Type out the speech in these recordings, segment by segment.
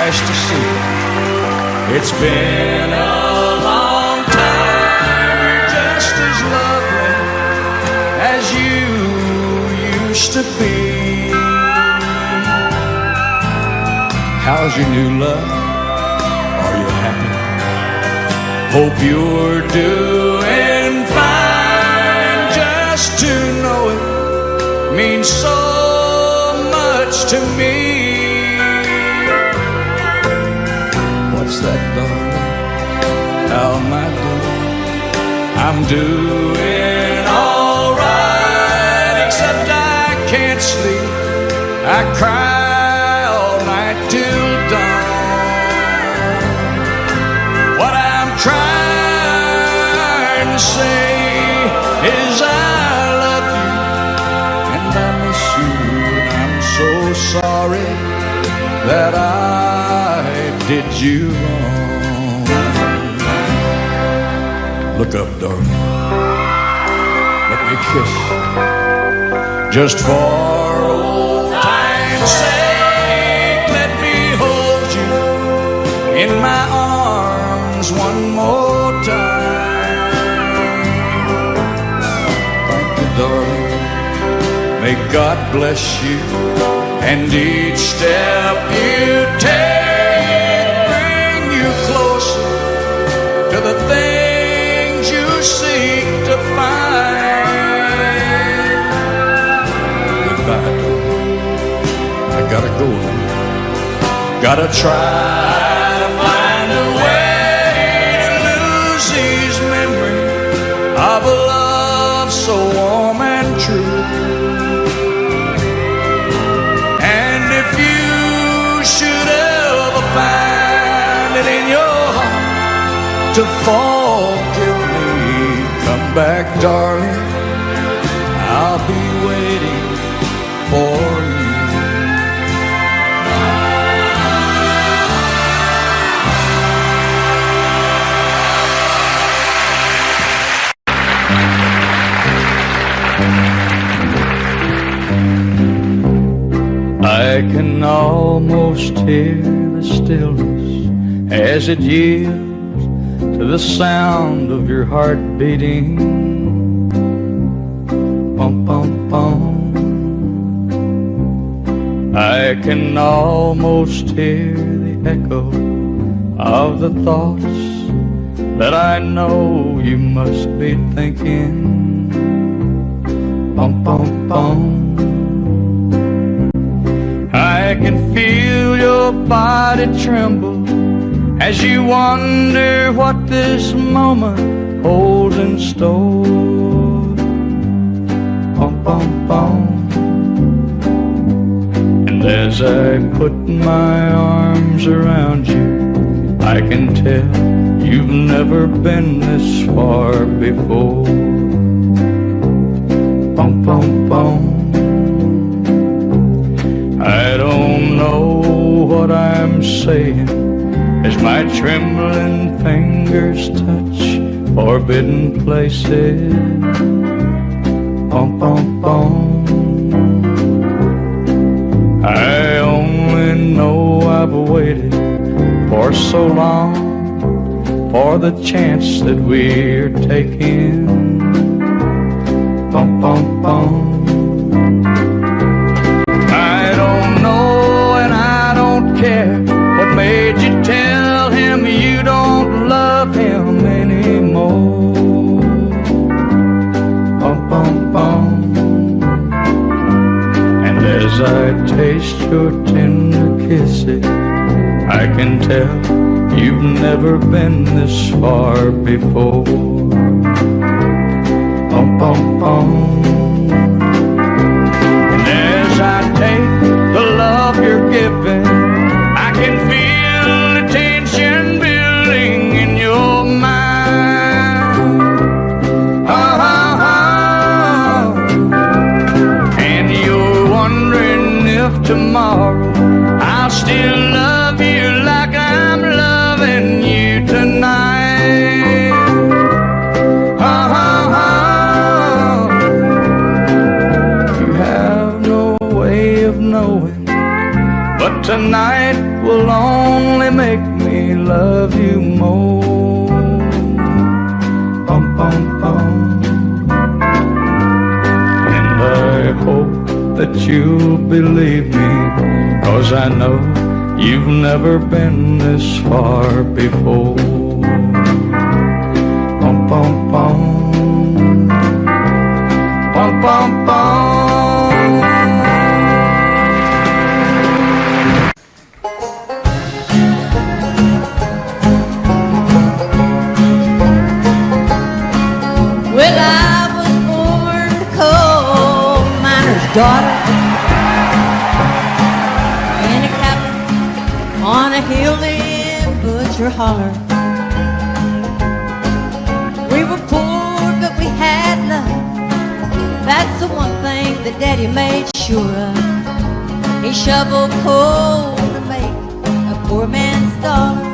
nice to see you. It's been a long time. You're just as lovely as you used to be. How's your new love? Are you happy? Hope you're doing fine. Just to know it means so much to me. What's that, darling? How am I doing? I'm doing all right, except I can't sleep. I cry all night till dawn. What I'm trying to say is I love you and I miss you, and I'm so sorry that I did you wrong. Look up, darling. Let me kiss you. Just for old time's sake, let me hold you in my arms one more time. Thank you, darling. May God bless you, and each step you take bring you closer to the things you seek to find. Goodbye, darling. I gotta go now. Gotta try to find a way to lose these memories of a love so warm and true. And if you should ever find it in your heart to forgive me, come back, darling. I'll be waiting for you. I can almost hear the stillness as it yields to the sound of your heart beating. Bum, bum, bum. I can almost hear the echo of the thoughts that I know you must be thinking. Bum, bum, bum. I can feel your body tremble as you wonder what this moment holds in store. Bum, bum, bum. And as I put my arms around you, I can tell you've never been this far before. Bum, bum, bum. I don't know what I'm saying as my trembling fingers touch forbidden places. Bum, bum, bum. I only know I've waited for so long for the chance that we're taking. Bum, bum, bum. What made you tell him you don't love him anymore? Bum, bum, bum. And as I taste your tender kisses, I can tell you've never been this far before. Bum, bum, bum. And as I take the love you're giving, I can feel the tension building in your mind. And you're wondering if tomorrow I'll still love you like I'm loving you tonight. You have no way of knowing, but tonight will only make me love you more. Bum, bum, bum. And I hope that you'll believe me, 'cause I know you've never been this far before. Bum, bum, bum. Bum, bum, bum. Well, I was born a coal miner's daughter in a cabin on a hill in Butcher Holler. We were poor, but we had love. That's the one thing that Daddy made sure of. He shoveled coal to make a poor man's dollar.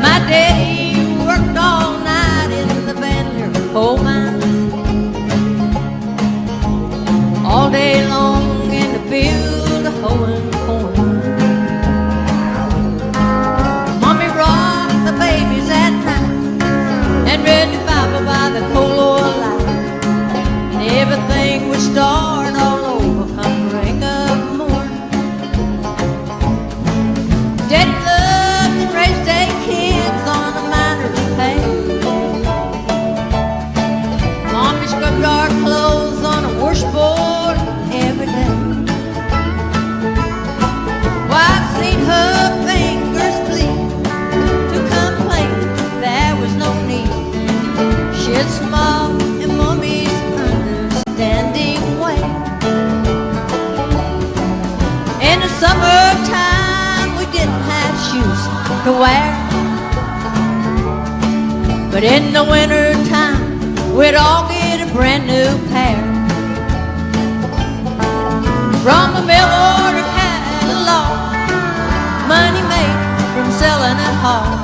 My daddy worked all night in the Bandler coal mines, all day long in the field hoeing corn. Mommy rocked the babies at night and read the Bible by the coal oil light, and everything would start all over come break of morn. Daddy loved and raised 8 kids on a miner's pay. Mommy scrubbed our clothes on a washboard every day. Well, I've seen her fingers bleed to complain there was no need. She'd smile in Mommy's understanding way. In the summertime we didn't have shoes to wear, but in the wintertime we'd all get a brand new pair. From a mail order catalog, money made from selling at home,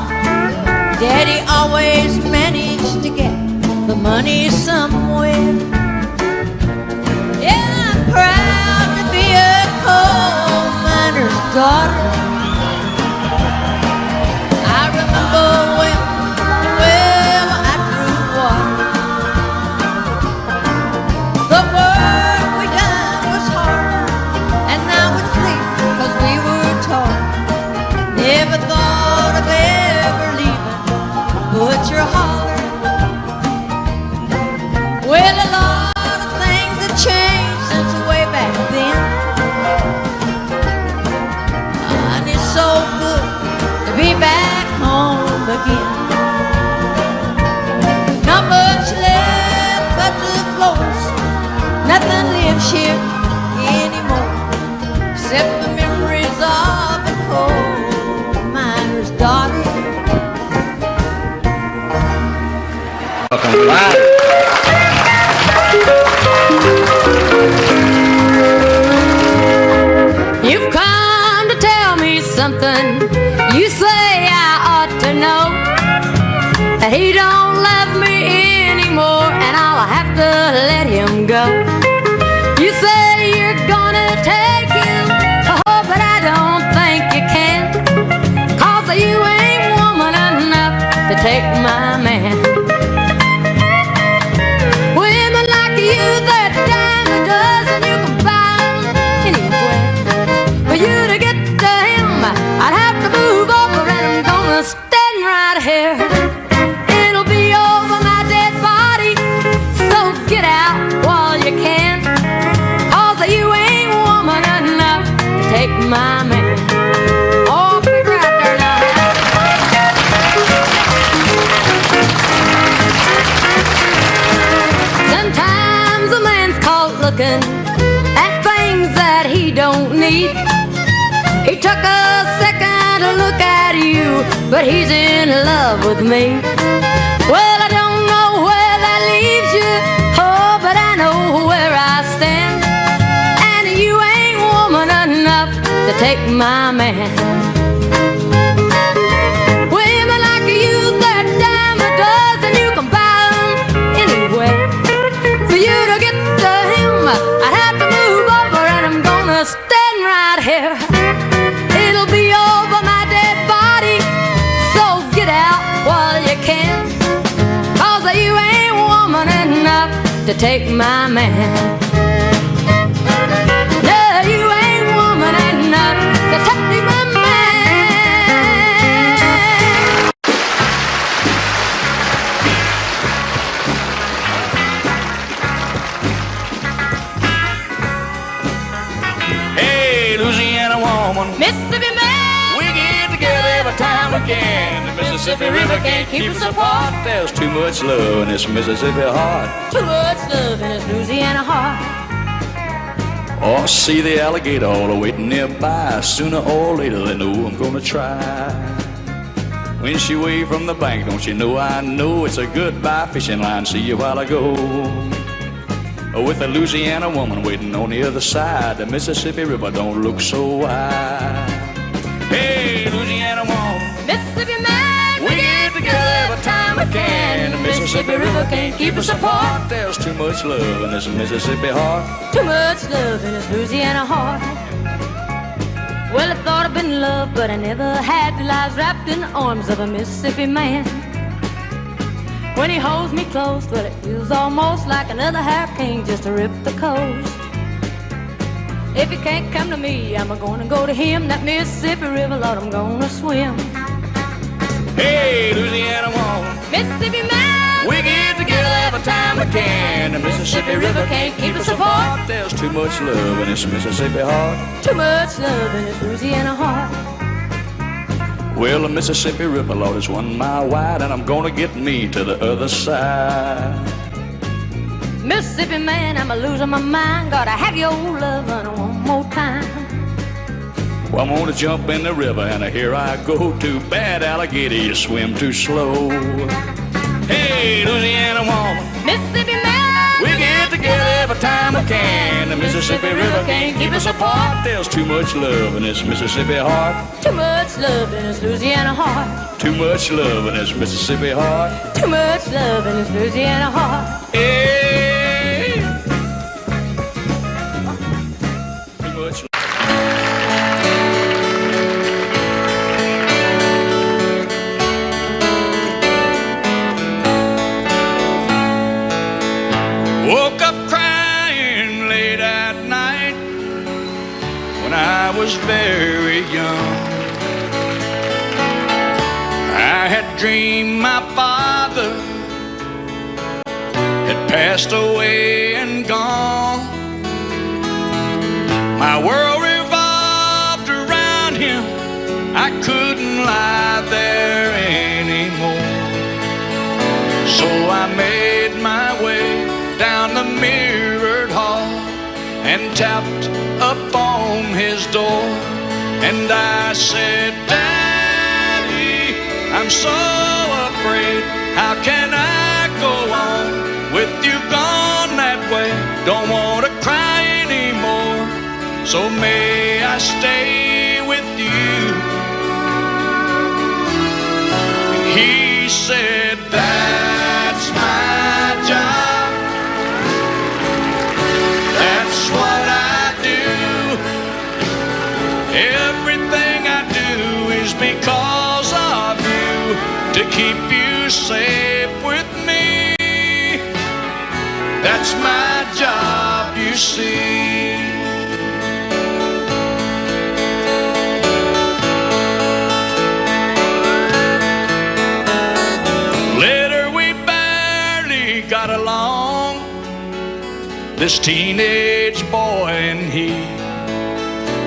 Daddy always managed to get the money somewhere. Yeah, I'm proud to be a coal miner's daughter. I remember when, well, I drew water. The work we done was hard, and now we sleep 'cause we were taught. Never thought of ever leaving Butcher Holler. Well, a lot of things have changed since way back then, and it's so good to be back home again. Not much left but the floors, nothing lives here anymore, except the memories of a coal miner's daughter. You've come to tell me something you say I ought to know, that he don't love me anymore and I'll have to let him go. You say you're gonna take him, oh, but I don't think you can, 'cause you ain't woman enough to take my man. Women like you, they're a dime a dozen, you can buy them anywhere. For you to get to him, I'd have to move over, and I'm gonna stand right here. It'll be over my dead body, so get out while you can, 'cause you ain't woman enough to take my man. Oh, big right there now. Sometimes a man's caught looking at things that he don't need. He took a second to look at you, but he's in love with me. Well, I don't know where that leaves you, oh, but I know where I stand, and you ain't woman enough to take my man. Women like you, they're a dime a dozen, you can buy them anywhere. For you to get to him, I'd have to move over, and I'm gonna stand right here. It'll be over my dead body, so get out while you can. 'Cause you ain't woman enough to take my man. No, you ain't woman enough to take my man. Mississippi man, we get together every time we can. The Mississippi River can't keep us apart. There's too much love in this Mississippi heart. Too much love in this Louisiana heart. Oh, see the alligator all waiting nearby. Sooner or later they know I'm gonna try. When she waved from the bank, don't you know I know it's a goodbye fishing line. See you while I go. With a Louisiana woman waiting on the other side, the Mississippi River don't look so wide. Hey, Louisiana woman, Mississippi man, we get together every time we can. The Mississippi River can't keep us apart. There's too much love in this Mississippi heart. Too much love in this Louisiana heart. Well, I thought I'd been in love, but I never had. The lives wrapped in the arms of a Mississippi man. When he holds me close, well, it feels almost like another hurricane just to rip the coast. If he can't come to me, I'm gonna go to him. That Mississippi River, Lord, I'm gonna swim. Hey, Louisiana woman, Mississippi man, we get together every time we can. The Mississippi River can't keep us apart. There's too much love in this Mississippi heart. Too much love in this Louisiana heart. Well, the Mississippi River, Lord, is 1 mile wide, and I'm gonna get me to the other side. Mississippi man, I'm losing my mind. Gotta have your love running one more time. Well, I'm gonna jump in the river, and here I go. Too bad, alligator, you swim too slow. Hey, Louisiana woman, Mississippi man, we get together every time we can. The Mississippi River can't keep us apart. There's too much love in this Mississippi heart. too much love in this Louisiana heart. Too much love in this Mississippi heart. Too much love in this Louisiana heart. Hey, too much love. Woke up crying late at night when I was very young. I had dreamed my father had passed away and gone. My world revolved around him. I couldn't lie there anymore. So I made my way down the mirrored hall and tapped upon his door. And I said, Daddy, I'm so afraid. How can I go on with you gone that way? Don't want to cry anymore, so may I stay with you? And he said, that's my job. That's what I do. Everything I do is because of you, to keep you safe with me. That's my job, you see. Later we barely got along, this teenage boy and he.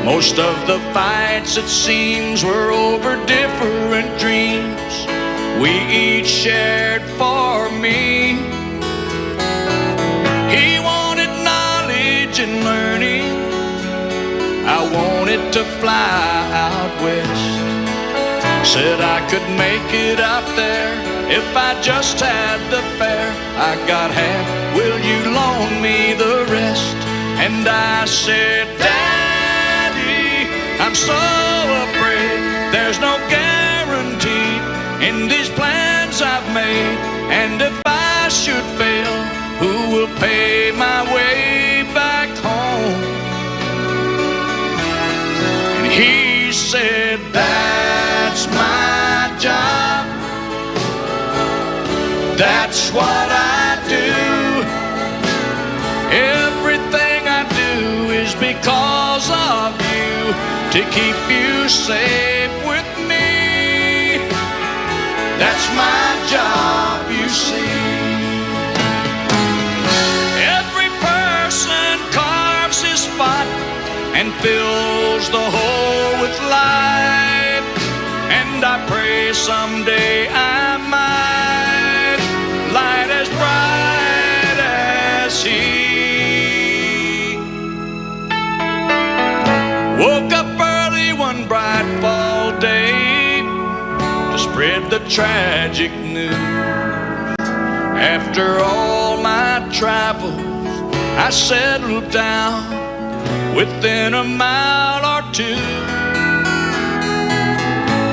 Most of the fights, it seems, were over different dreams we each shared for me. He wanted knowledge and learning. I wanted to fly out west. Said I could make it out there if I just had the fare. I got half, will you loan me the rest? And I said, Daddy, I'm so afraid there's no guarantee in these plans I've made. And if I should fail, who will pay my way back home? That's what I do. Everything I do is because of you, to keep you safe with me. That's my job, you see. Every person carves his spot and fills the hole with light, and I pray someday I might light as bright as he. Woke up early one bright fall day to spread the tragic news. After all my travels, I settled down within a mile or two.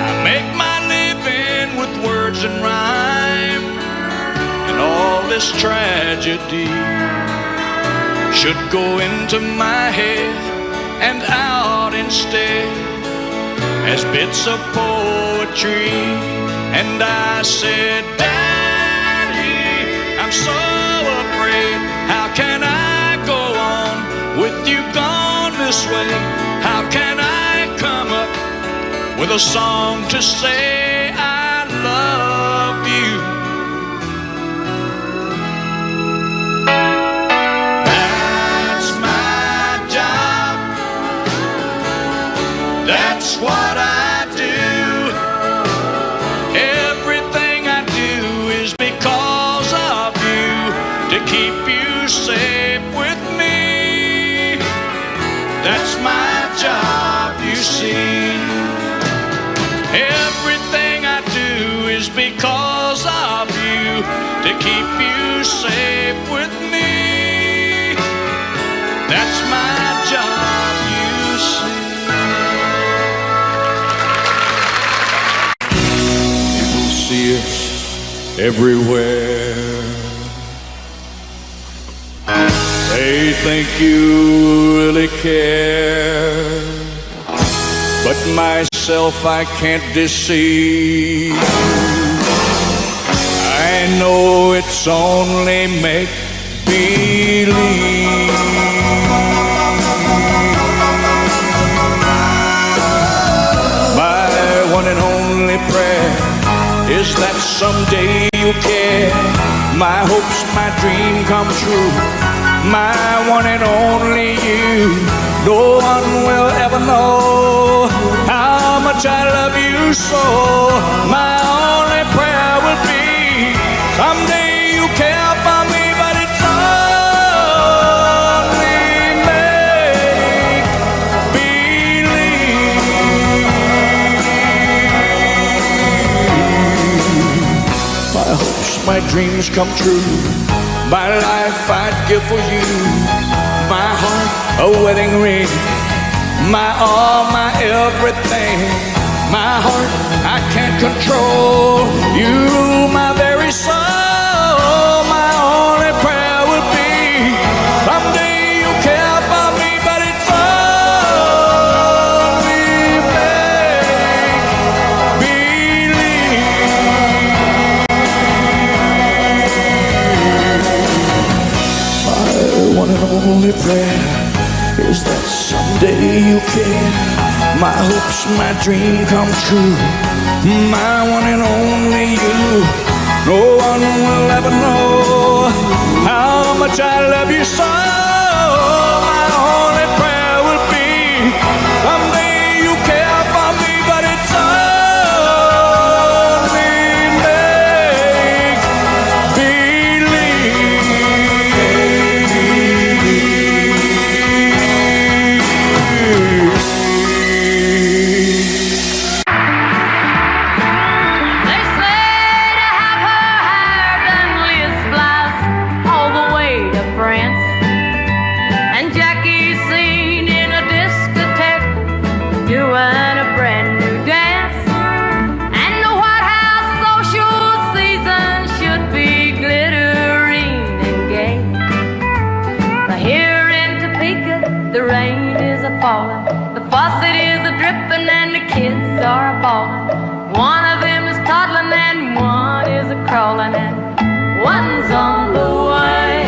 I make my living with words and rhyme, and all this tragedy should go into my head and out instead as bits of poetry. And I said, Daddy, I'm so afraid. How can I go on with you gone this way? How can I come up with a song to say I love you? That's my job. That's what I do. Everything I do is because of you, to keep you safe with me. That's my job, you see. Everything I do is because of you, to keep you safe with me. That's my job, you see. People see us everywhere. They think you really care, but myself I can't deceive. I know it's only make-believe. My one and only prayer is that someday you'll care. My hopes, my dream come true. My one and only you. No one will ever know how much I love you so. My only prayer will be someday you care for me, but it's only make-believe. My hopes, my dreams come true. My life I'd give for you. My heart, a wedding ring. My all, my everything. My heart, I can't control. You rule my very soul. My only prayer will be someday you'll care for me, but it's only make-believe. My one and only prayer is that someday you care. My hopes, my dream come true. My one and only you. No one will ever know how much I love you so. My only prayer will be someday you care for me, but it's only make-believe. The faucet is a-dripping and the kids are a-bawling. One of them is toddling and one is a-crawling, and one's on the way.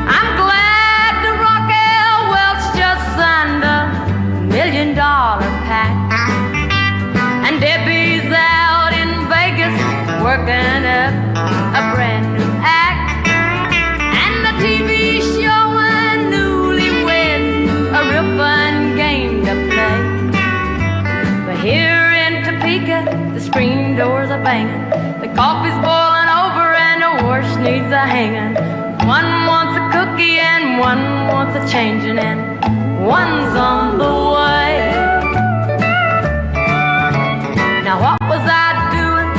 I'm glad the Rockwell Welch just signed a $1 million pact, and Debbie's out in Vegas working up a brand new act, and the TV showing newlyweds a real fun game to play. But here in Topeka, the screen doors are banging, the coffee's boiling over, and the wash needs a hanging. One wants a cookie and one wants a changing, and one's on the way. Now what was I doing?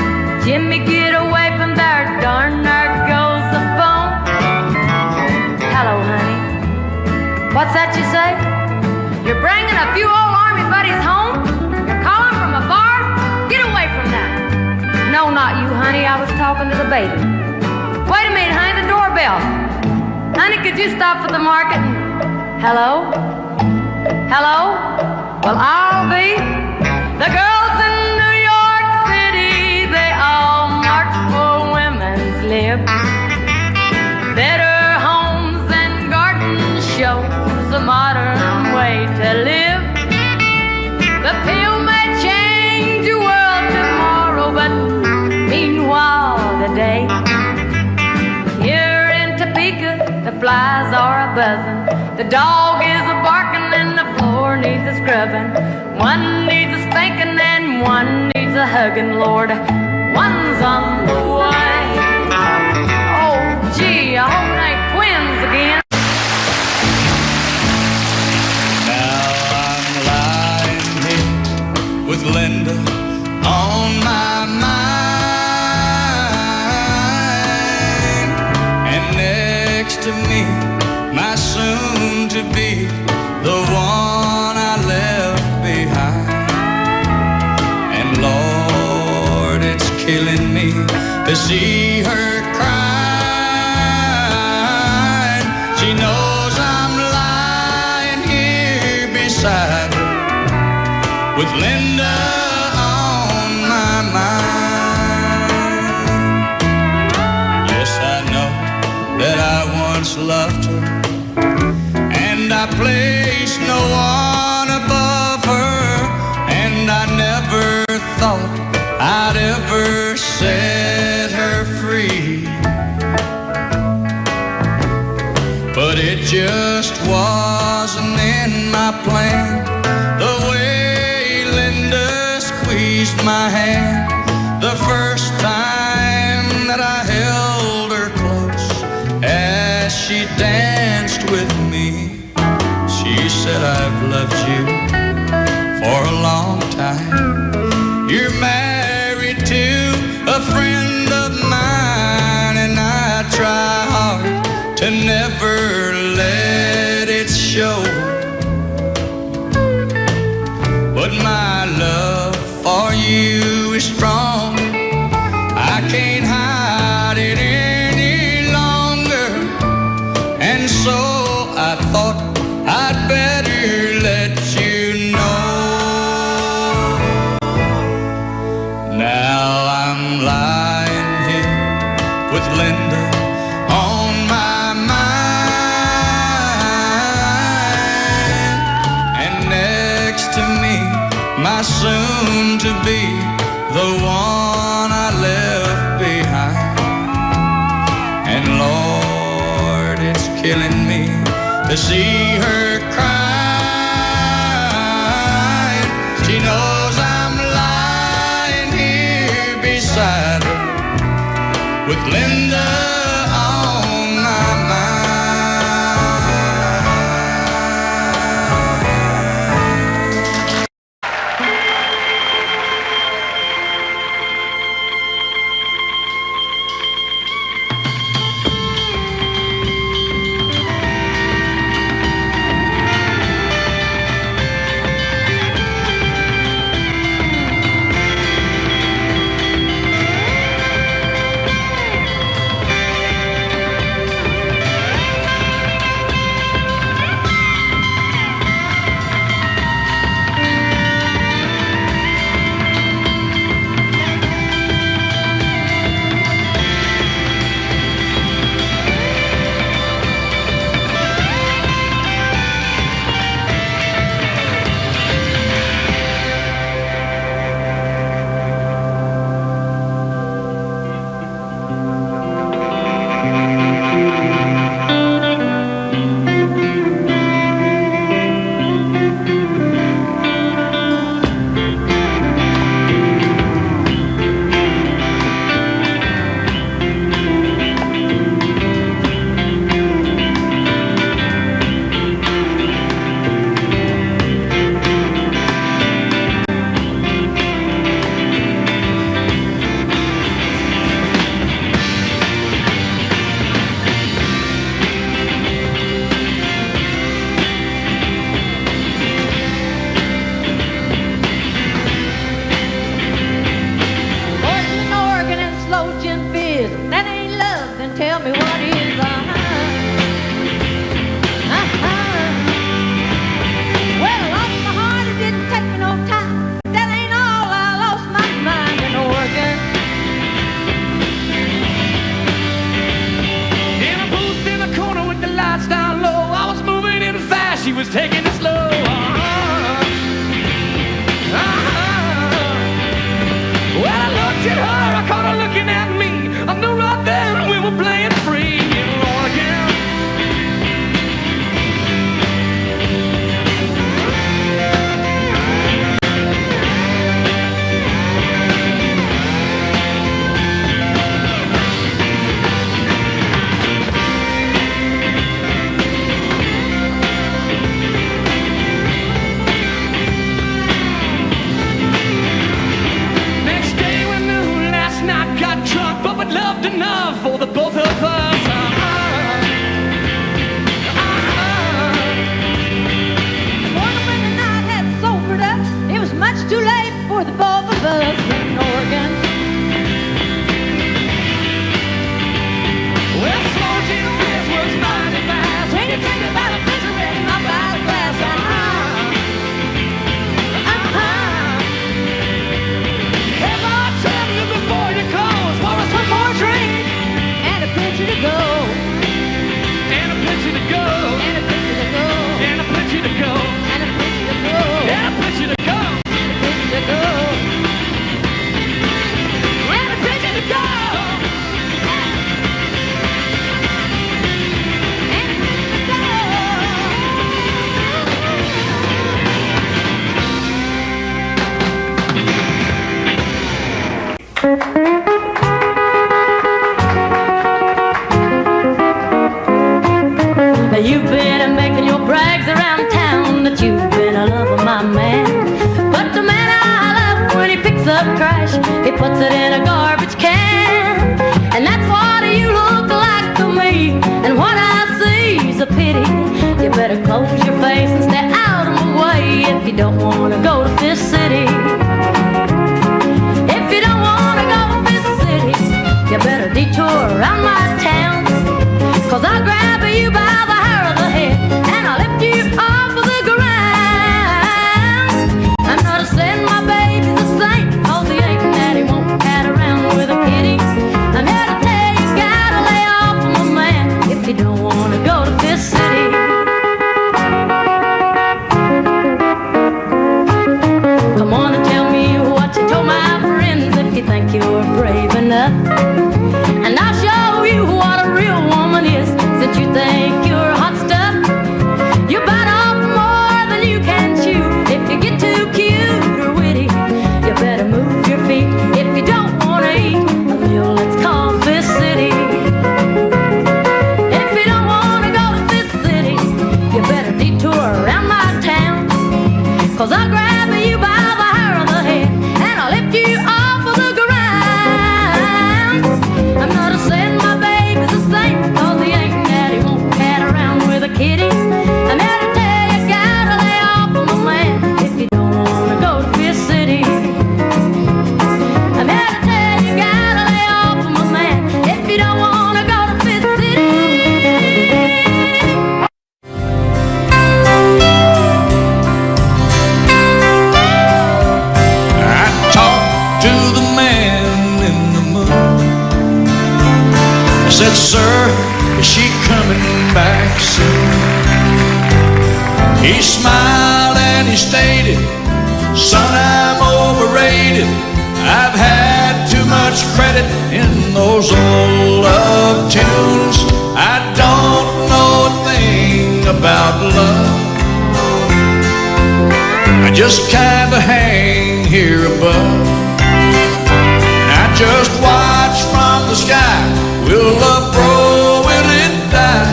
Jimmy, get away from there, darn, there goes the phone. Hello, honey. What's that you say? You're bringing a few old army buddies home? You're calling from a bar? Get away from that. No, not you, honey. I was talking to the baby. Wait a minute, honey, the doorbell. Honey, could you stop for the market? Hello? Hello? Well, I'll be. The girls in New York City, they all march for women's lib. Better homes and garden shows, a modern way to live. The pill may change your world tomorrow, but meanwhile today, here in Topeka, the flies are a buzzing, the dog is a barking, and the floor needs a scrubbing. One needs a spanking and one needs a hugging, Lord. One's on the way. Oh, gee, I hope it ain't twins again. Now I'm lying here with Linda on my mind, and next to me, my soon-to-be, the one I left behind. And Lord, it's killing me to see her crying. She knows I'm lying here beside her with Linda on my mind. Yes, I know that I once loved her, and I placed no one above her, and I never thought I'd ever set her free. But it just wasn't in my plan, the way Linda squeezed my hand the first time that I held her close as she danced with me. She said, I've loved you for a long time. You're married to a friend of mine, and I try hard to never let it show. But my love for you is strong. I can't hide it any longer, and so I thought I'd better let you know. Now I'm lying here with Linda on my mind, and next to me, my soon-to-be, the one I left behind. And Lord, it's killing me to see her crying. She knows I'm lying here beside her with Linda on my mind. taking it slow. Well, I looked at her, I caught her looking at me. I knew right then we were playing free in Oregon. Loved enough for the both of us. Morning when the night had sobered up, it was much too late for the both of us in Oregon. Well, slow gin whiz works mighty fast when you drink about a misery, not by the glass. Hey, bartender, before you close, pour us one more drink. And a picture to go. And a picture to go. And a picture to go. And a picture to go. And a picture to go. And a picture to go. And a picture to go. And a picture to go. And a picture to go. You've been making your brags around town that you've been a love of my man. But the man I love, when he picks up trash, he puts it in a garbage can. And that's what you look like to me. And what I see is a pity. You better close your face and stay out of my way if you don't want to go to Fifth City. If you don't want to go to Fifth City, you better detour around my town. 'Cause I'll grab you by the hair of the head and I'll lift you off of the ground. I'm not a saying my baby's a saint, 'cause he ain't that he won't cat around with a kitty. I'm here to tell you, gotta lay off of my man if you don't want to go to Fifth City. Come on and tell me what you told my friends if you think you're brave enough. And I'll show you what a real woman is, since you think you're hot stuff. You bite off more than you can chew. If you get too cute or witty, you better move your feet. If you don't want to eat a meal that's called Fifth City. If you don't want to go to Fifth City, you better detour around my town. 'Cause I'll grab you by the hair of the head and I'll lift you off of the ground. I'm not a saying my baby's a saint, 'cause he ain't that he won't cat around with a kitty. I'm here to tell you, gotta lay off of my man if you don't want to go to Fifth City. I'm here to tell you, gotta lay off of my man if you don't want to go to Fifth City. I talked to the man in the moon. I said, sir, is she coming back soon? He smiled and he stated, son, I'm overrated. I've had too much credit in those old love tunes. I don't know a thing about love. I just kinda hang here above. And I just watch from the sky. Will love grow? Will it die?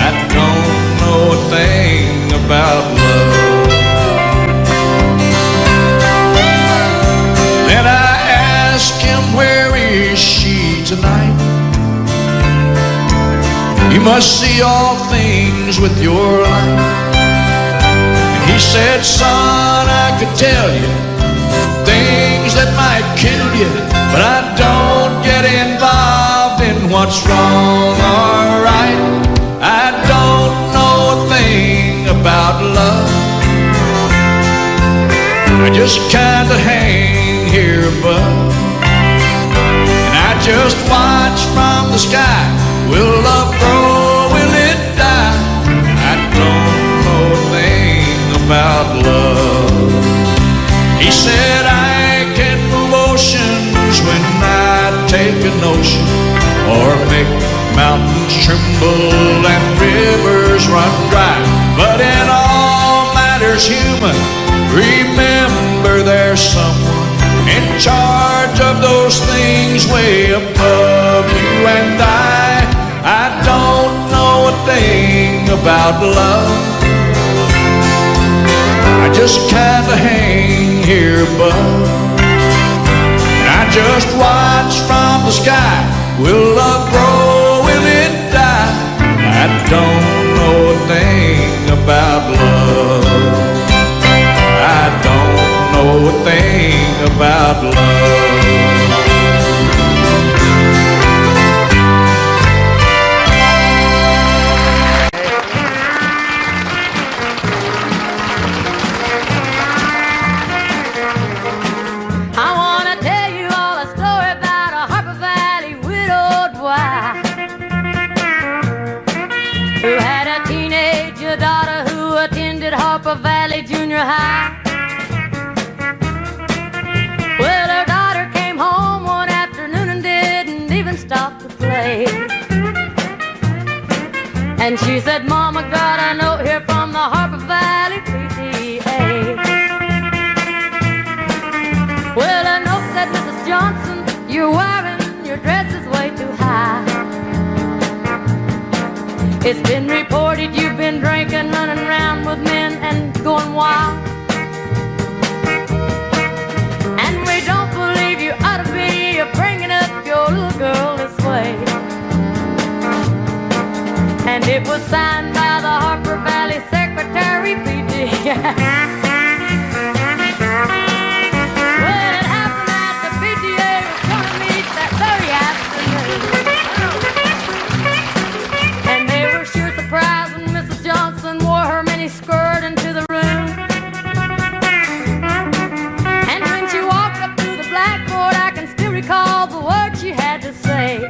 I don't know a thing about love. Then I ask him, where is she tonight? You must see all things with your light. And he said, son, I could tell you things that might kill you, but I don't get involved in what's wrong or right. I don't know a thing about love. I just kinda hang here above. And I just watch from the sky. Will love grow? Will it die? I don't know a thing about love. He said I can move oceans when I take a notion, or make mountains tremble and rivers run dry. But in all matters human, remember there's someone in charge of those things way above you and I don't know a thing about love. I just kinda hang here above, and I just watch from the sky. Will love grow? Will it die? I don't know a thing about love. I don't know a thing about love. I want to tell you all a story about a Harper Valley widowed wife who had a teenage daughter who attended Harper Valley Junior High. Well, her daughter came home one afternoon and didn't even stop to play. And she said, Mama, got a note here from the Harper Valley PTA. Well, a note said, Mrs. Johnson, you're wearing your dress is way too high. It's been reported you've been drinking, running around with men and going wild. And we don't believe you ought to be bringing up your little girl this way. And it was signed by the Harper Valley Secretary PTA. Well, it happened that the PTA was going to meet that very afternoon. And they were sure surprised when Mrs. Johnson wore her mini skirt into the room. And when she walked up to the blackboard, I can still recall the words she had to say.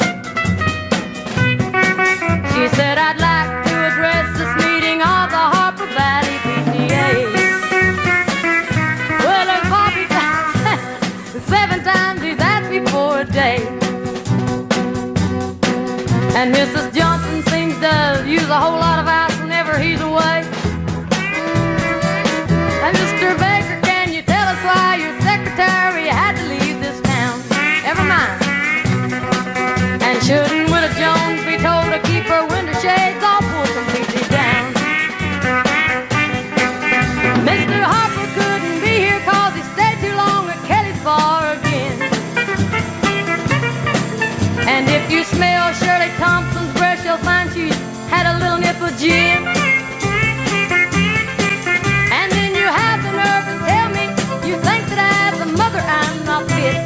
She said, I'd like to address this meeting of the Harper Valley PTA. Well, her coffee time 7 times he's asked me for a day. And Mrs. Johnson seems to use a whole lot of ice whenever he's away. And Mr. Baker, can you tell us why your secretary had to leave this town? Never mind. And shouldn't Widow Jones be told to keep her window shades all pulled completely down? Mr. Harper couldn't be here cause he stayed too long at Kelly's bar again. And if you smell Shirley Thompson's breath, you'll find she's had a little nip of gin. And then you have the nerve to tell me you think that as a mother I'm not fit.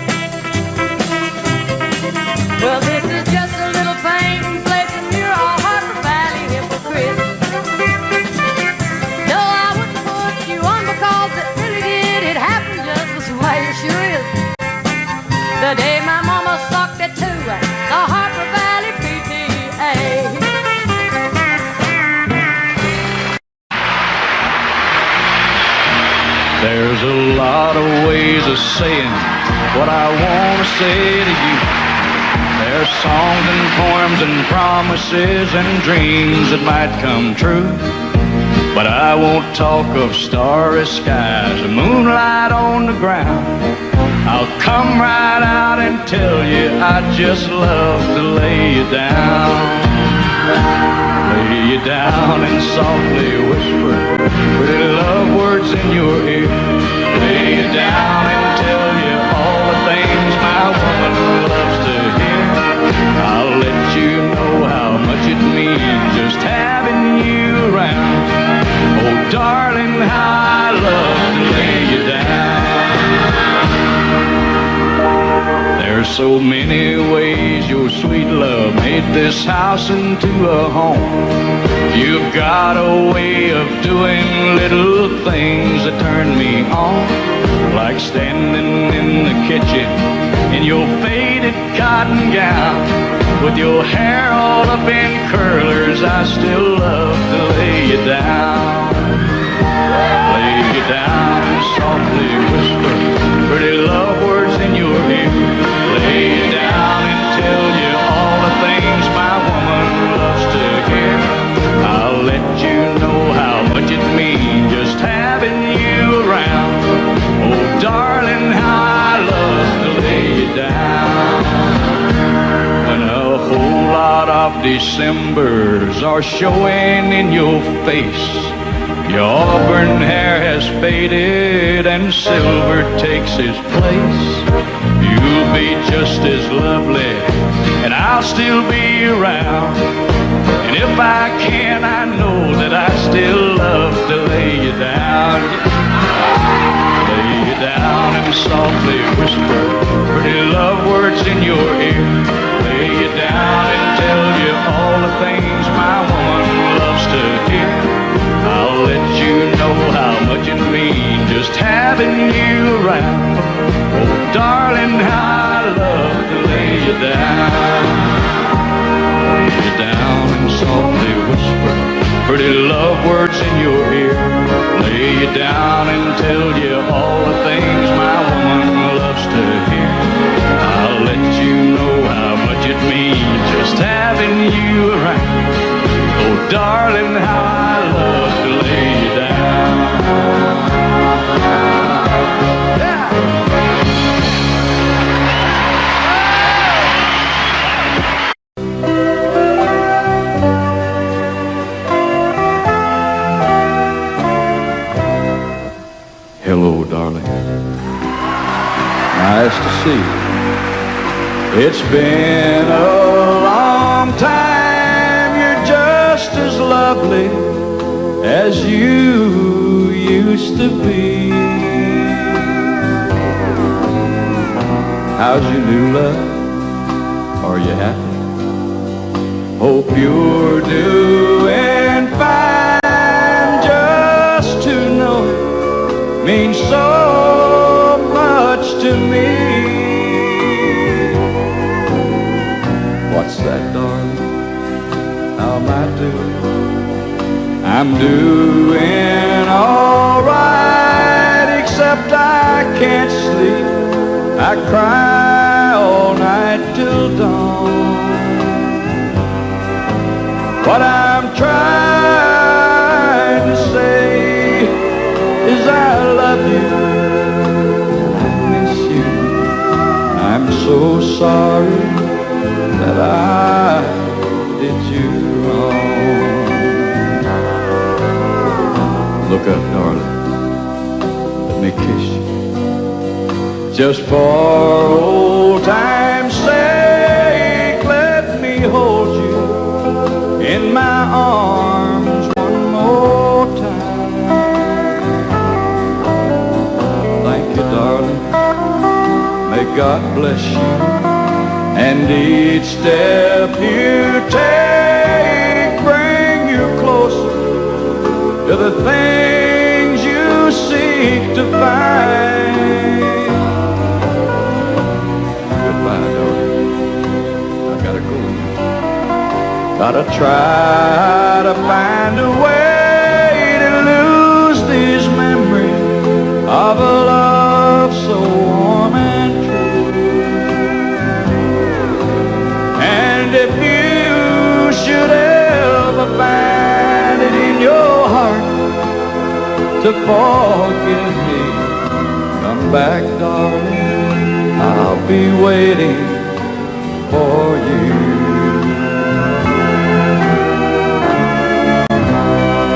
Well, this is just a little painting place and you're all Harper Valley hypocrite. No, I wouldn't put you on because it really did. It happened just this way, it sure is. The day my mama sucked it to the Harper Valley PTA. There's a lot of ways of saying what I want to say to you. There's songs and poems and promises and dreams that might come true. But I won't talk of starry skies or moonlight on the ground. I'll come right out and tell you I'd just love to lay you down. Lay you down and softly whisper pretty love words in your ear. Lay you down and tell you all the things my woman loves to hear. I'll let you know how much it means just having you around. Oh, darling, how I love to lay you down. There's so many ways your sweet love made this house into a home. You've got a way of doing little things that turn me on, like standing in the kitchen in your faded cotton gown, with your hair all up in curlers. I still love to lay you down. Lay Decembers are showing in your face. Your auburn hair has faded and silver takes its place. You'll be just as lovely and I'll still be around. And if I can, I know that I still love to lay you down. Lay you down and softly whisper pretty love words in your ear. Lay you down and tell you all the things my woman loves to hear. I'll let you know how much it means just having you around. Oh, darling, how I love to lay you down. Lay you down and softly whisper pretty love words in your ear. Lay you down and tell you all the things my woman loves to hear. I'll let you know how much it means just having you around. Oh, darling, how I love to lay you down. Yeah. Hello, darling. Nice to see you. It's been a long time. You're just as lovely as you used to be. How's your new love? Are you happy? Hope you're doing fine. Just to know it means so much to me. What's that, darling? How am I doing? I'm doing all right, except I can't sleep. I cry all night till dawn. What I'm trying to say is I love you and I miss you. I'm so sorry that I did you wrong. Look up, darling. Let me kiss you. Just for old time's sake, let me hold you in my arms one more time. Thank you, darling. May God bless you. And each step you take bring you closer to the things you seek to find. Goodbye, darling. I gotta go now. Gotta try to find a way to lose these memories of a love so warm and true. And if you should ever find it in your heart to forgive me, come back, darling, I'll be waiting for you.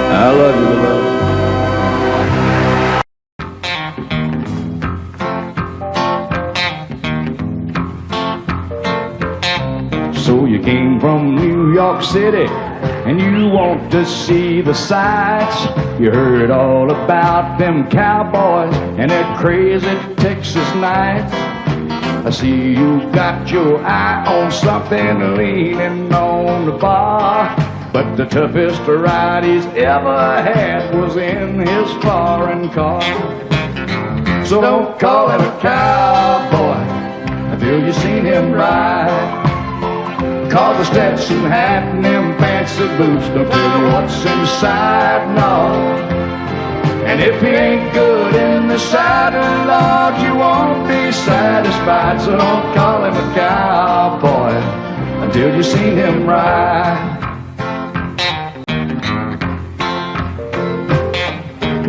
I love you, love. So you came from New York City and you want to see the sights. You heard all about them cowboys and their crazy Texas nights. I see you got your eye on something leaning on the bar, but the toughest ride he's ever had was in his foreign car. So don't call him a cowboy until you seen him ride. Cause the Stetson hat and them fancy boots don't tell you what's inside, no. And if he ain't good in the saddle, Lord, you won't be satisfied. So don't call him a cowboy until you seen him ride.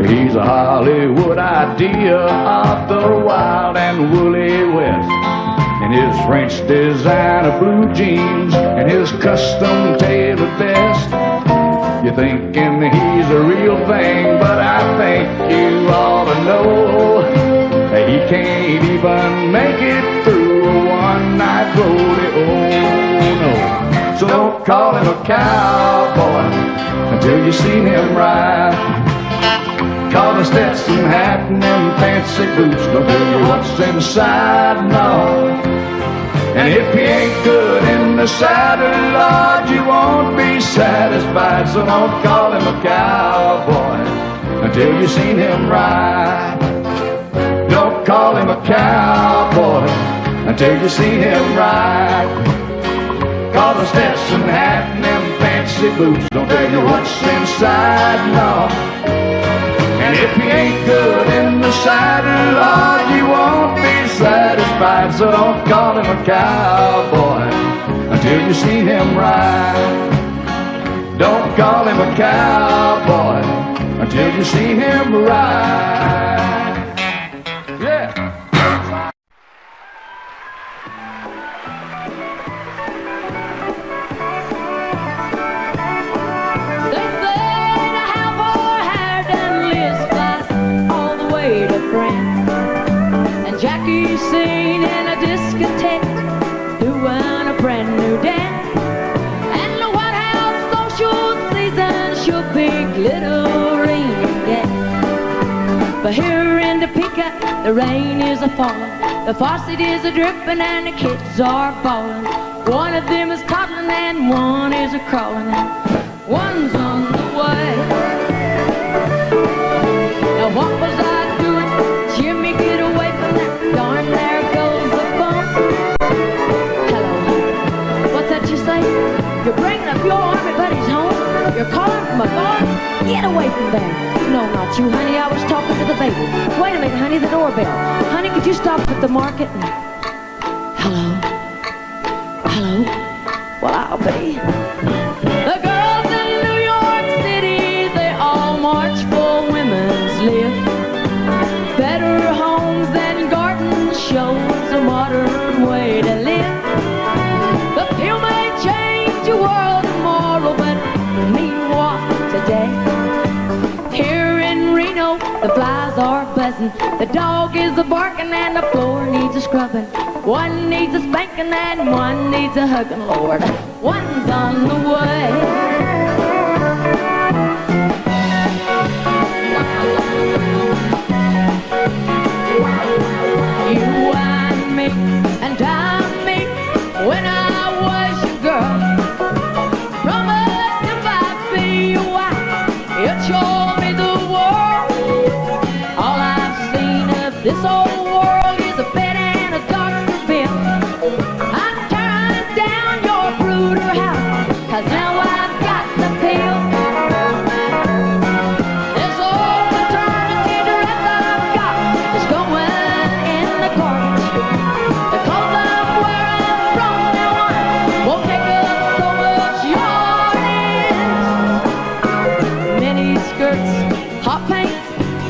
He's a Hollywood idea of the wild and woolly West. in his French designer blue jeans and his custom tailored vest. You're thinking he's a real thing, but I think you ought to know that he can't even make it through a one-night rodeo. No, so don't call him a cowboy until you see him ride. Call the Stetson hat and them fancy boots don't tell you what's inside, no. And if he ain't good in the saddle, Lord, you won't be satisfied. So don't call him a cowboy until you've seen him ride. Don't call him a cowboy until you've seen him ride. Call the Stetson hat and them fancy boots don't tell you what's inside, no. And if he ain't good in the saddle, Lord, you won't be satisfied. So don't call him a cowboy until you see him ride. Don't call him a cowboy until you see him ride. Yeah. Jackie's singing in a discotheque, doing a brand new dance. And the White House social season should be glittering again. But here in Topeka, the rain is a-falling, the faucet is a-dripping, and the kids are bawling. One of them is toddling and one is a-crawling, and one's on the way. Now what was I doing? Jimmy, get away from that. Darn, there goes the phone. Hello, what's that you say? You're bringing up your army buddies home? You're calling from a bar? Get away from there. No, not you, honey. I was talking to the baby. Wait a minute, honey, the doorbell. Honey, could you stop at the market and... Hello? Hello? Well, I'll be. The girls in New York City, they all march for women's lift. Better homes than garden shows, a modern way to live. The pill may change your world tomorrow, but me what today? Here in Reno, the flies are buzzing, the dog is a-barking, and the floor needs a scrubbing. One needs a spanking and one needs a hugging, Lord. One's on the way. You and me and I'm me when I was your girl. Promise if I'd be your wife, you'd show me the world. All I've seen of this old world is a bed and a doctor bill. I'm tearing down your brooder house, 'cause now I've got the pill. This old maternity dress I've got is going in the garbage. The clothes I'm wearing from now on won't take up so much yardage. Mini skirts, hot paints,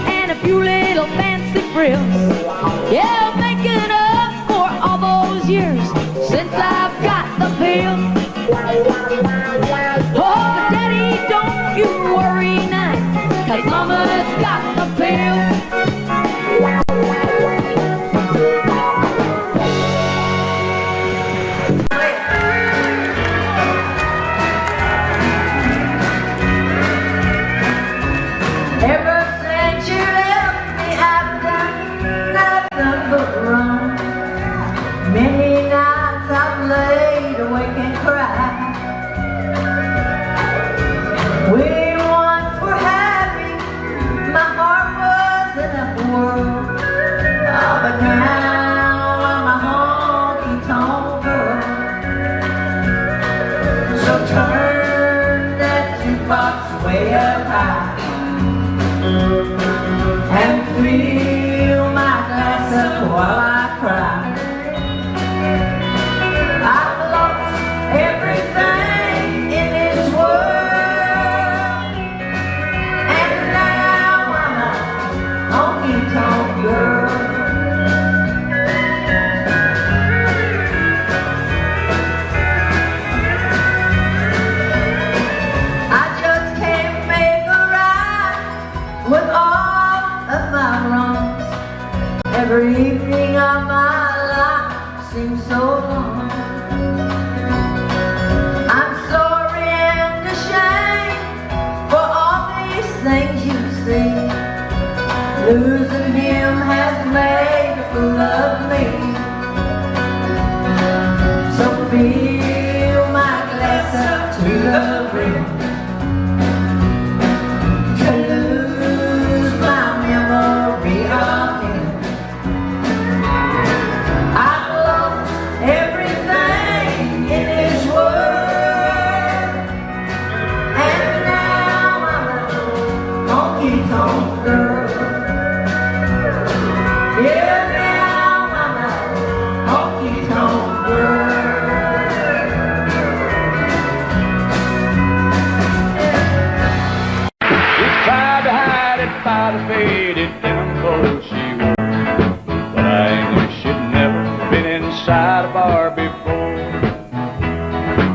and a few little fancy frills. Yeah, making up for all those years since I've got the pill. Oh, but Daddy, don't you worry now, 'cause Mama's got the pill. Ever since you left me, I've done nothing but wrong. Many nights I've laid awake and cried. We once were happy, my heart was in a world. Oh, but now I'm a honky-tonk girl. So turn that jukebox way up high and fill my glass up while I cry. I've lost everything in this world, and now I'm a honky-tonk girl. Every evening of my life seems so long. I'm sorry and ashamed for all these things you see. Losing him has made a fool of me. So fill my glass up to the brim. To lose my memory of him. I've lost everything in this world, and now I'm a honky-tonk girl. Yeah, now I'm a honky-tonk girl. She tried to hide it by the faded denim clothes she wore, but I knew she'd never been inside a bar before.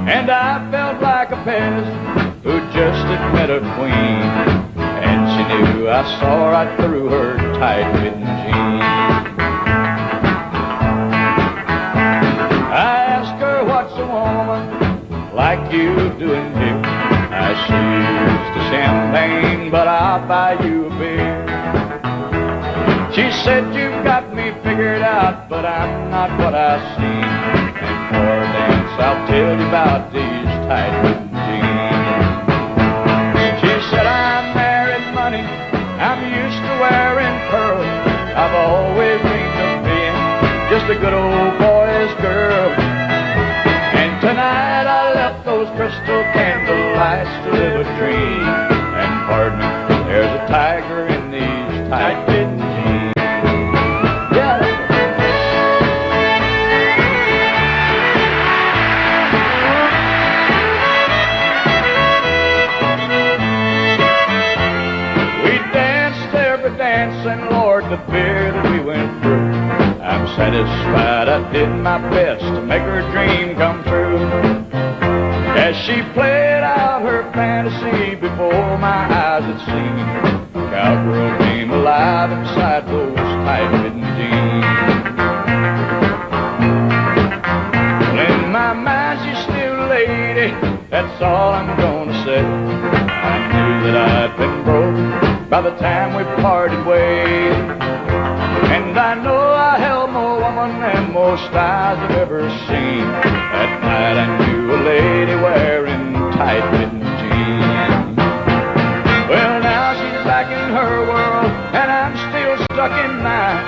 And I felt like a peasant who just had met a queen, and she knew I saw right through her tight-fitting jeans. I asked her, what's a woman like you doing here? I used to champagne, but I'll buy you a beer. She said, you've got me figured out, but I'm not what I seem. And for a dance, I'll tell you about these tight-fitting jeans. She said, I'm married money, I'm used to wearing pearls. I've always dreamed of being just a good old boy's girl. And tonight I left those crystal candle lights to live a dream. And pardon me, there's a tiger in these tight-fitting jeans. Yeah, we danced every dance, and Lord, the fear that we went through. I'm satisfied I did my best to make her dream come true. As she played out her fantasy before my eyes had seen, the cowgirl came alive inside those tight-fitting jeans. Well, in my mind she's still a lady, that's all I'm gonna say. I knew that I'd been broken by the time we parted ways. And I know I held more woman than most eyes I've ever seen. That night I knew a lady wearing tight-fitting jeans. Well, now she's back in her world, and I'm still stuck in mine.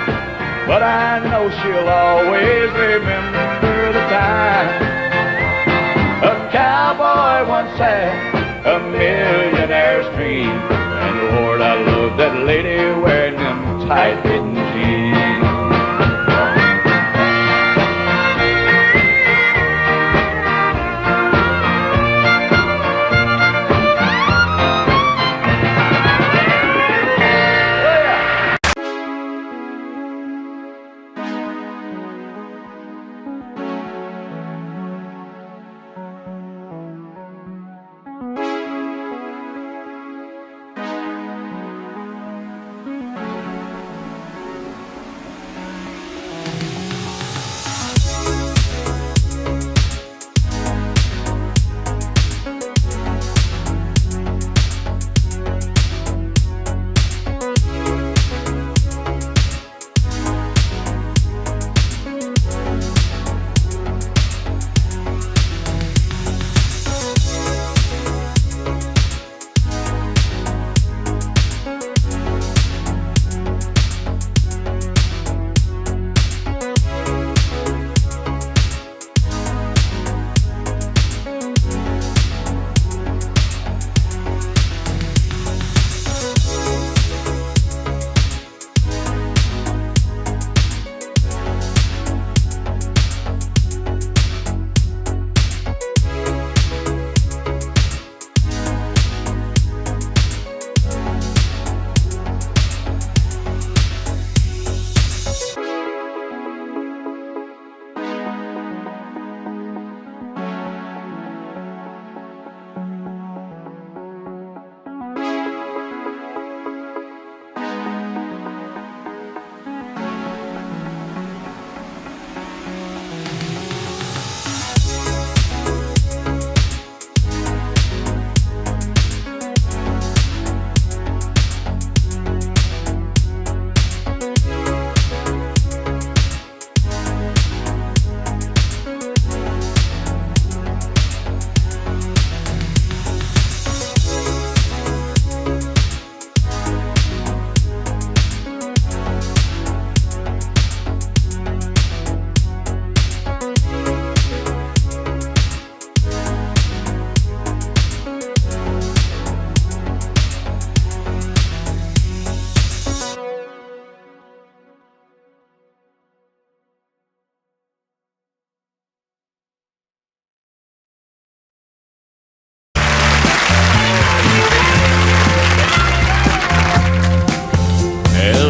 But I know she'll always remember the time a cowboy once had a millionaire's dream. And Lord, I love that lady wearing them tight-fitting jeans.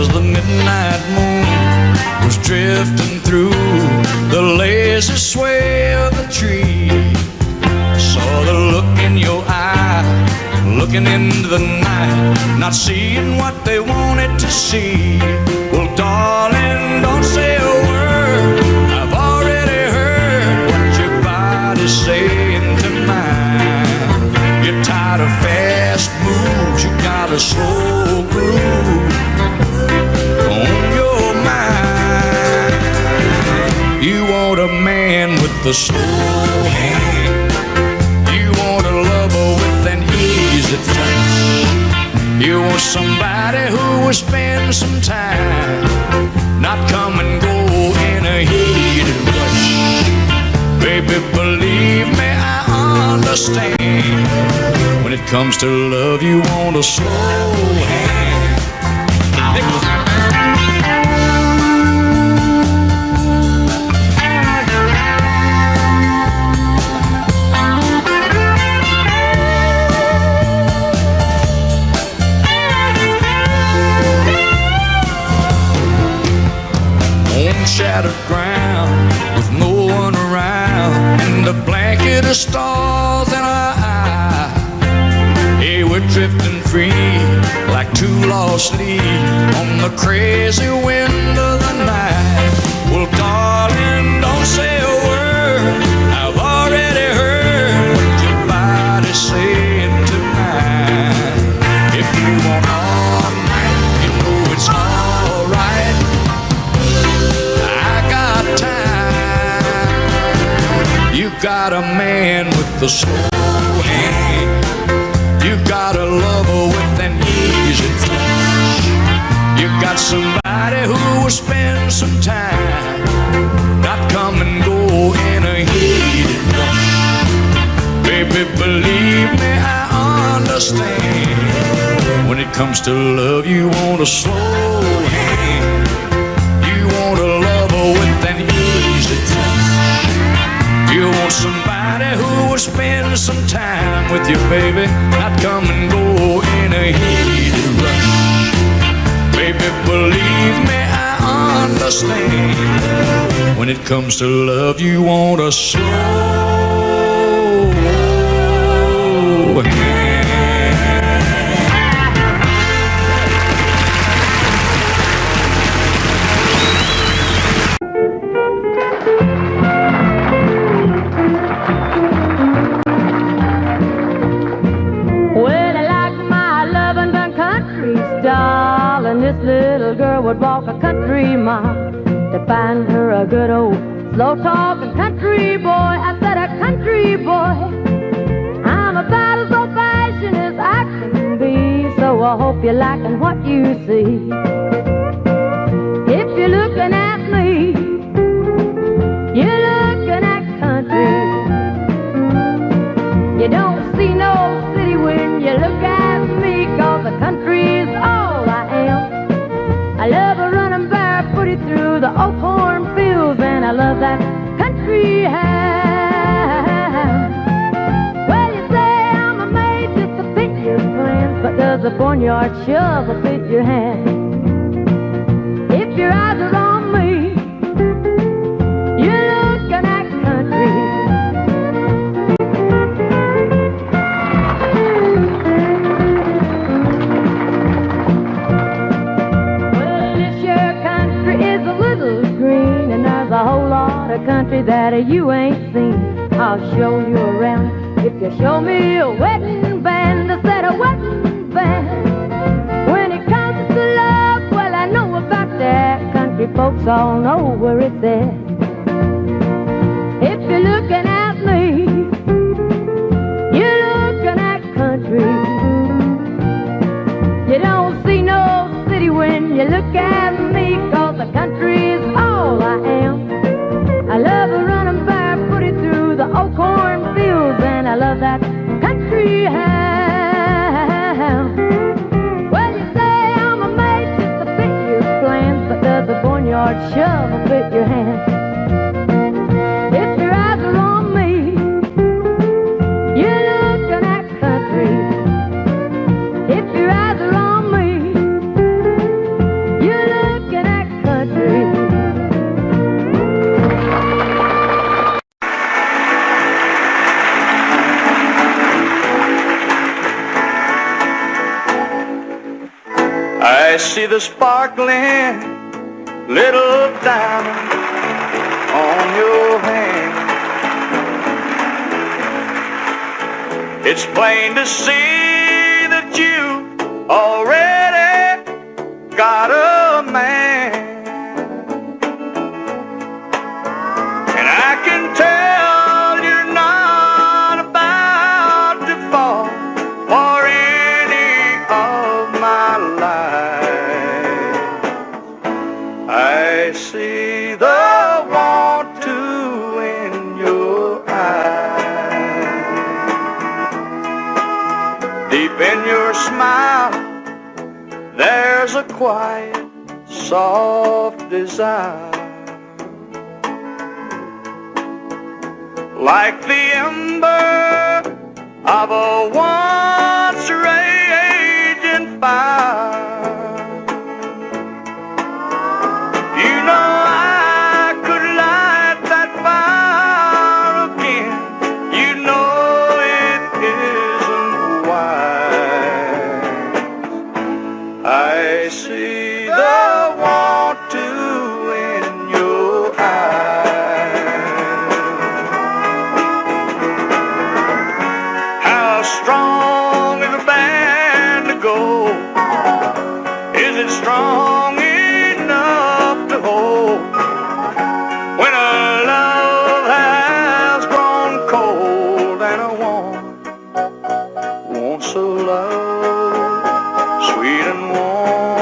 as the midnight moon was drifting through the lazy sway of the tree. Saw the look in your eye, looking into the night, not seeing what they wanted to see. Well, darling, don't say a word. I've already heard what your body's saying to mine. You're tired of fast moves, you got a slow groove on your mind. You want a man with a slow hand. You want a lover with an easy touch. You want somebody who will spend some time, not come and go in a heated rush. Baby, believe me, I understand. When it comes to love, you want a slow hand. Shattered ground with no one around, and a blanket of stars in our eye. Hey, we're drifting free like two lost leaves on the crazy wind of the night. Well, darling, don't say a word. I've already heard what your body's saying tonight. If you want all night, you know it's all right. You got a man with a slow hand. You got a lover with an easy touch. You got somebody who will spend some time, not come and go in a heated rush. Baby, believe me, I understand. When it comes to love, you want a slow hand. You want a lover with an easy touch. You want somebody who will spend some time with you, baby, not come and go in a heated rush. Baby, believe me, I understand. When it comes to love, you want a slow hand. This little girl would walk a country mile to find her a good old slow-talking country boy. I said a country boy. I'm about as old-fashioned as I can be, so I hope you're liking what you see. If you're looking at me, you're looking at country. You don't see no city when you look at me, 'cause the country's all I am. I love running barefooted through the old cornfields, and I love that country house. Well, you say I'm made just to fit your plans, but does a barnyard shovel fit your hand? If your eyes are on me, you're looking at country. A whole lot of country that you ain't seen. I'll show you around if you show me a wedding band. I said a wedding band. When it comes to love, well, I know about that. Country folks all know where it's at. If you're looking at me, you're looking at country. You don't see no city when you look at me, 'cause the country's all I am. I love running barefooted through the old cornfields, and I love that country house. Well, you say I'm made just to fit your plans, but does a barnyard shovel fit your hand? If your eyes are on me, you're looking at country. If your eyes are on me, you're I see the sparkling little diamond on your hand. It's plain to see that you already got a man. And I can tell you're not about to fall for any of my life. I see the want to in your eyes. Deep in your smile, there's a quiet, soft desire. Like the ember of a once raging fire. You know I could light that fire again. You know it isn't wise. I see the want to in your eyes. How strong is a band to go? Is it strong enough to hold? When a love has grown cold and a want so love, sweet and warm.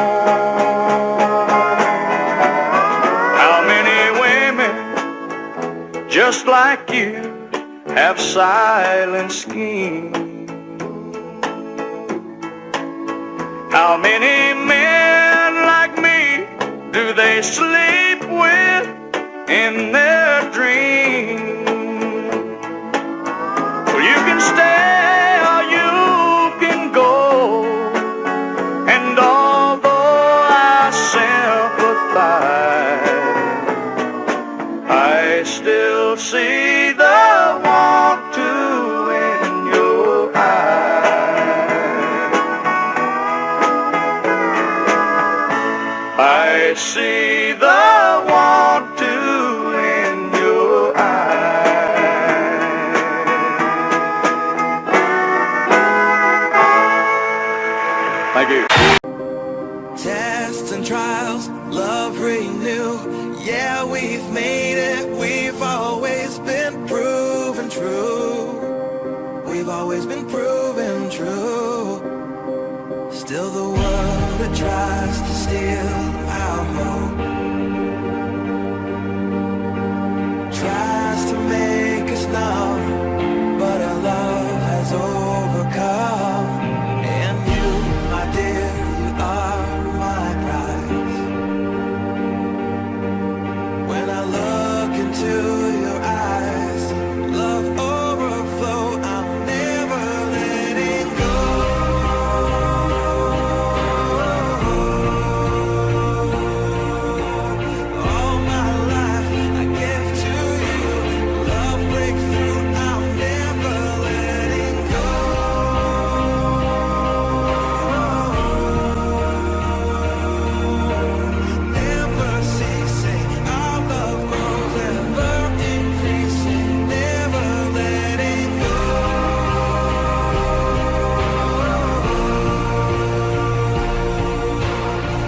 How many women just like you have silent schemes? How many men like me do they sleep with in their dreams? Well, you can stay or you can go, and although I sympathize, I still see the want to in your eyes. I see the want to in your eyes. Thank you. Tests and trials, love renew. Yeah, we've made it. We've always been proven true. We've always been proven true. Still the world that tries to steal our hope tries to make us numb, but our love has overcome. And you, my dear, you are my prize. When I look into your eyes, love overflow, I'm never letting go. All my life I give to you, love breakthrough, I'm never letting go. Never ceasing, our love grows ever increasing, never letting go.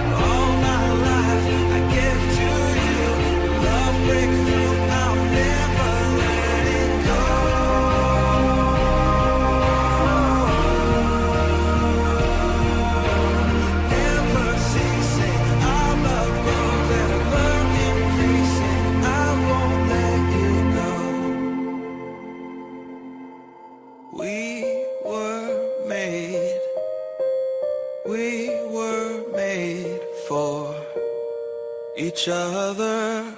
All my life I give to you, love breakthrough, I'm never letting go. Never ceasing, our love grows ever increasing, I won't let you go. We were made for each other.